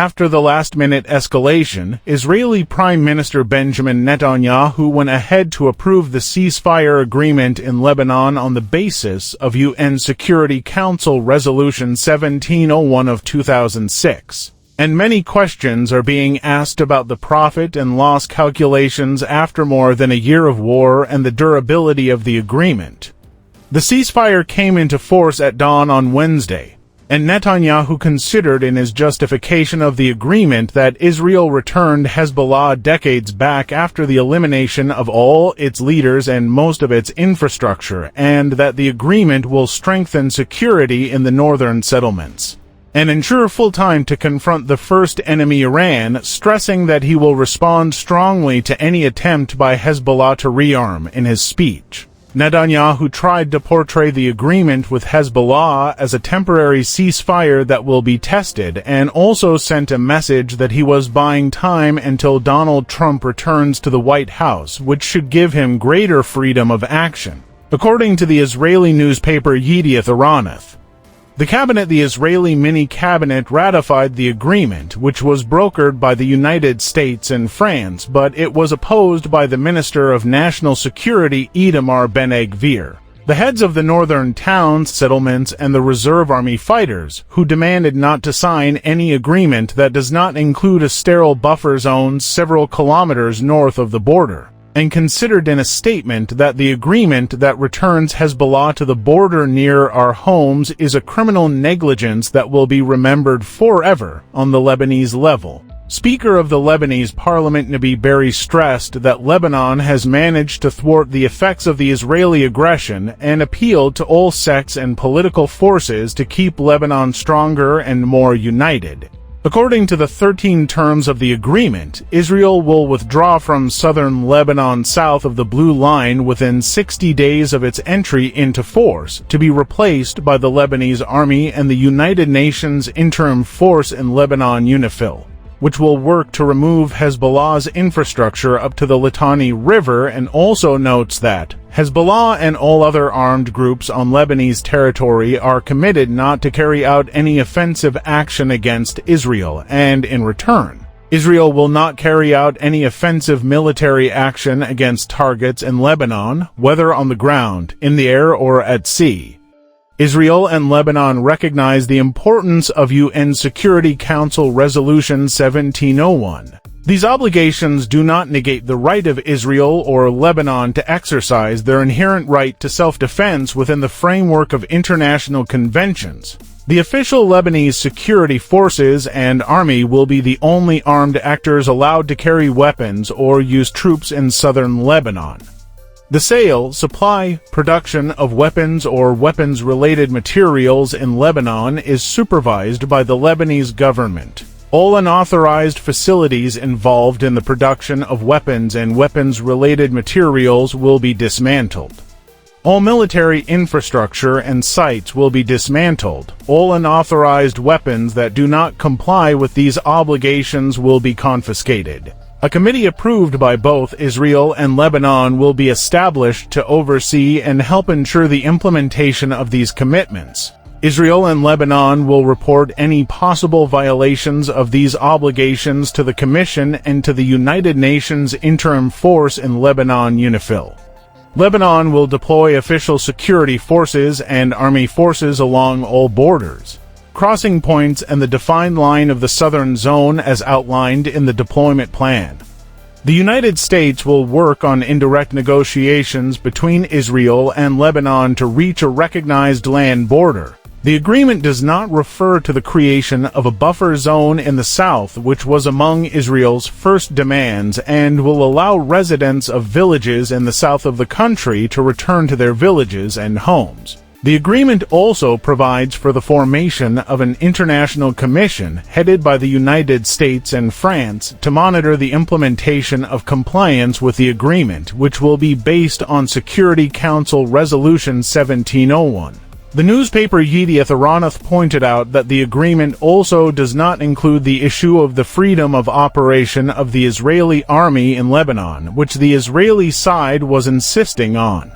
After the last-minute escalation, Israeli Prime Minister Benjamin Netanyahu went ahead to approve the ceasefire agreement in Lebanon on the basis of UN Security Council Resolution 1701 of 2006. And many questions are being asked about the profit and loss calculations after more than a year of war and the durability of the agreement. The ceasefire came into force at dawn on Wednesday, and Netanyahu considered in his justification of the agreement that Israel returned Hezbollah decades back after the elimination of all its leaders and most of its infrastructure, and that the agreement will strengthen security in the northern settlements and ensure full time to confront the first enemy Iran, stressing that he will respond strongly to any attempt by Hezbollah to rearm in his speech. Netanyahu tried to portray the agreement with Hezbollah as a temporary ceasefire that will be tested, and also sent a message that he was buying time until Donald Trump returns to the White House, which should give him greater freedom of action. According to the Israeli newspaper Yedioth Ahronoth, the Israeli mini-cabinet ratified the agreement, which was brokered by the United States and France, but it was opposed by the Minister of National Security Itamar Ben-Gvir, the heads of the northern towns, settlements, and the reserve army fighters, who demanded not to sign any agreement that does not include a sterile buffer zone several kilometers north of the border, and considered in a statement that the agreement that returns Hezbollah to the border near our homes is a criminal negligence that will be remembered forever on the Lebanese level. Speaker of the Lebanese Parliament Nabi Berri stressed that Lebanon has managed to thwart the effects of the Israeli aggression and appealed to all sects and political forces to keep Lebanon stronger and more united. According to the 13 terms of the agreement, Israel will withdraw from southern Lebanon south of the Blue Line within 60 days of its entry into force, to be replaced by the Lebanese Army and the United Nations Interim Force in Lebanon UNIFIL, which will work to remove Hezbollah's infrastructure up to the Litani River, and also notes that Hezbollah and all other armed groups on Lebanese territory are committed not to carry out any offensive action against Israel, and in return, Israel will not carry out any offensive military action against targets in Lebanon, whether on the ground, in the air, or at sea. Israel and Lebanon recognize the importance of UN Security Council Resolution 1701. These obligations do not negate the right of Israel or Lebanon to exercise their inherent right to self-defense within the framework of international conventions. The official Lebanese security forces and army will be the only armed actors allowed to carry weapons or use troops in southern Lebanon. The sale, supply, production of weapons or weapons-related materials in Lebanon is supervised by the Lebanese government. All unauthorized facilities involved in the production of weapons and weapons-related materials will be dismantled. All military infrastructure and sites will be dismantled. All unauthorized weapons that do not comply with these obligations will be confiscated. A committee approved by both Israel and Lebanon will be established to oversee and help ensure the implementation of these commitments. Israel and Lebanon will report any possible violations of these obligations to the Commission and to the United Nations Interim Force in Lebanon UNIFIL. Lebanon will deploy official security forces and army forces along all borders, crossing points, and the defined line of the southern zone as outlined in the deployment plan. The United States will work on indirect negotiations between Israel and Lebanon to reach a recognized land border. The agreement does not refer to the creation of a buffer zone in the south, which was among Israel's first demands, and will allow residents of villages in the south of the country to return to their villages and homes. The agreement also provides for the formation of an international commission headed by the United States and France to monitor the implementation of compliance with the agreement, which will be based on Security Council Resolution 1701. The newspaper Yedioth Ahronoth pointed out that the agreement also does not include the issue of the freedom of operation of the Israeli army in Lebanon, which the Israeli side was insisting on.